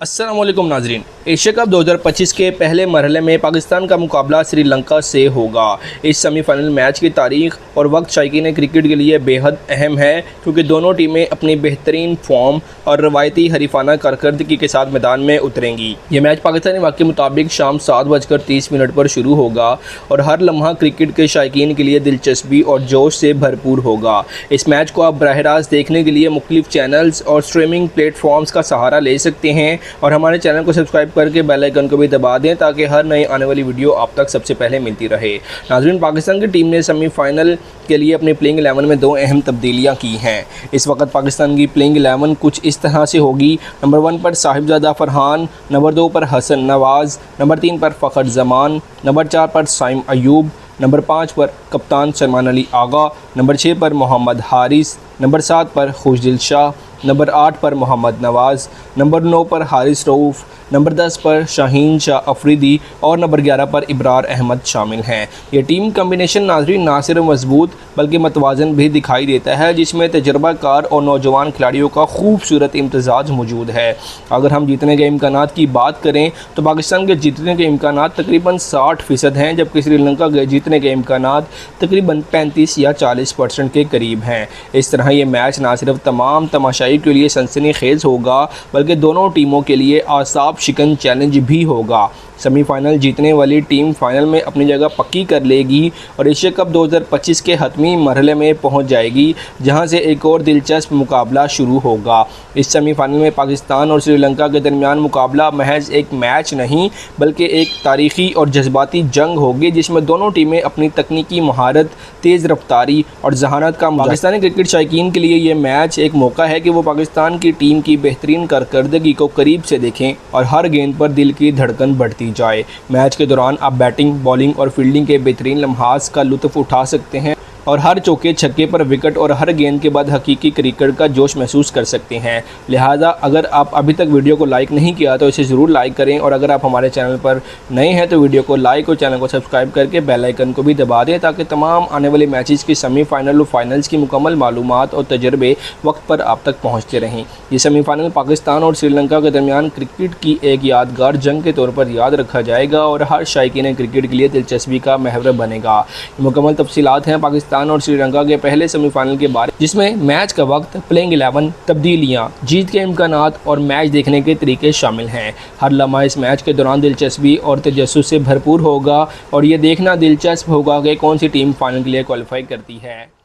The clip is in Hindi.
अस्सलाम वालेकुम नाजरीन। एशिया कप 2025 के पहले मरहले में पाकिस्तान का मुकाबला श्रीलंका से होगा। इस सेमीफाइनल मैच की तारीख और वक्त शायकीन क्रिकेट के लिए बेहद अहम है, क्योंकि दोनों टीमें अपनी बेहतरीन फॉर्म और रवायती हरीफाना कारकर्दगी के साथ मैदान में उतरेंगी। ये मैच पाकिस्तानी वक्त के मुताबिक शाम 7:30 पर शुरू होगा और हर लम्हा क्रिकेट के शायकीन के लिए दिलचस्पी और जोश से भरपूर होगा। इस मैच को आप बराह रास्त देखने के लिए मुख्तलिफ चैनल्स और स्ट्रीमिंग प्लेटफॉर्म्स का सहारा ले सकते हैं और हमारे चैनल को सब्सक्राइब करके बेल आइकन को भी दबा दें ताकि हर नई आने वाली वीडियो आप तक सबसे पहले मिलती रहे। नाज़रीन, पाकिस्तान की टीम ने सेमीफाइनल के लिए अपनी प्लेइंग 11 में 2 अहम तब्दीलियां की हैं। इस वक्त पाकिस्तान की प्लेइंग 11 कुछ इस तरह से होगी। नंबर 1 पर साहिबजादा फरहान, नंबर 2 पर हसन नवाज़, नंबर 3 पर फ़खर जमान, नंबर 4 पर साइम अयूब, नंबर 5 पर कप्तान सलमान अली आगा, नंबर 6 पर मोहम्मद हारिस, नंबर 7 पर खुशदिल शाह, नंबर 8 पर मोहम्मद नवाज़, नंबर 9 पर हारिस रऊफ़, नंबर 10 पर शाहीन शाह अफरीदी और नंबर 11 पर इब्रार अहमद शामिल हैं। ये टीम कम्बिनेशन नाज़रीन ना सिर्फ मजबूत बल्कि मतवाजन भी दिखाई देता है, जिसमें तजर्बाकार और नौजवान खिलाड़ियों का खूबसूरत इम्तजाज मौजूद है। अगर हम जीतने के इम्कानात की बात करें तो पाकिस्तान के जीतने के इम्कानात तकरीबन 60% हैं, जबकि श्रीलंका के जीतने के इम्कानात तकरीबन 35 या 40% के करीब हैं। इस तरह ये मैच ना सिर्फ तमाम तमाशाई के लिए सनसनीखेज़ होगा बल्कि दोनों टीमों के लिए आसाब शिकन चैलेंज भी होगा। सेमीफाइनल जीतने वाली टीम फाइनल में अपनी जगह पक्की कर लेगी और एशिया कप 2025 के हतमी मरहले में पहुंच जाएगी, जहां से एक और दिलचस्प मुकाबला शुरू होगा। इस सेमीफाइनल में पाकिस्तान और श्रीलंका के दरमियान मुकाबला महज एक मैच नहीं बल्कि एक तारीखी और जज्बाती जंग होगी, जिसमें दोनों टीमें अपनी तकनीकी महारत, तेज़ रफ्तारी और जहानत का पाकिस्तानी क्रिकेट शायकीन के लिए ये मैच एक मौका है कि वो पाकिस्तान की टीम की बेहतरीन कारकर्दगी को करीब से देखें और हर गेंद पर दिल की धड़कन बढ़ती जाए। मैच के दौरान आप बैटिंग, बॉलिंग और फील्डिंग के बेहतरीन लम्हात का लुत्फ़ उठा सकते हैं और हर चौके छक्के पर विकेट और हर गेंद के बाद हकीकी क्रिकेट का जोश महसूस कर सकते हैं। लिहाजा अगर आप अभी तक वीडियो को लाइक नहीं किया तो इसे ज़रूर लाइक करें और अगर आप हमारे चैनल पर नए हैं तो वीडियो को लाइक और चैनल को सब्सक्राइब करके बेल आइकन को भी दबा दें ताकि तमाम आने वाले मैचेस की सेमीफाइनल और फाइनल्स की मुकम्मल मालूमात और तजर्बे वक्त पर आप तक पहुँचते रहें। ये सेमीफाइनल पाकिस्तान और श्रीलंका के दरमियान क्रिकेट की एक यादगार जंग के तौर पर याद रखा जाएगा और हर शायकीन क्रिकेट के लिए दिलचस्पी का महवर बनेगा। मुकम्मल तफसीलात हैं पाकिस्तान और श्रीलंका के पहले सेमीफाइनल के बारे, जिसमें मैच का वक्त, प्लेइंग 11, तब्दीलियां, जीत के इम्कानात और मैच देखने के तरीके शामिल हैं। हर लम्हा इस मैच के दौरान दिलचस्पी और तजस्सुस से भरपूर होगा और ये देखना दिलचस्प होगा कि कौन सी टीम फाइनल के लिए क्वालिफाई करती है।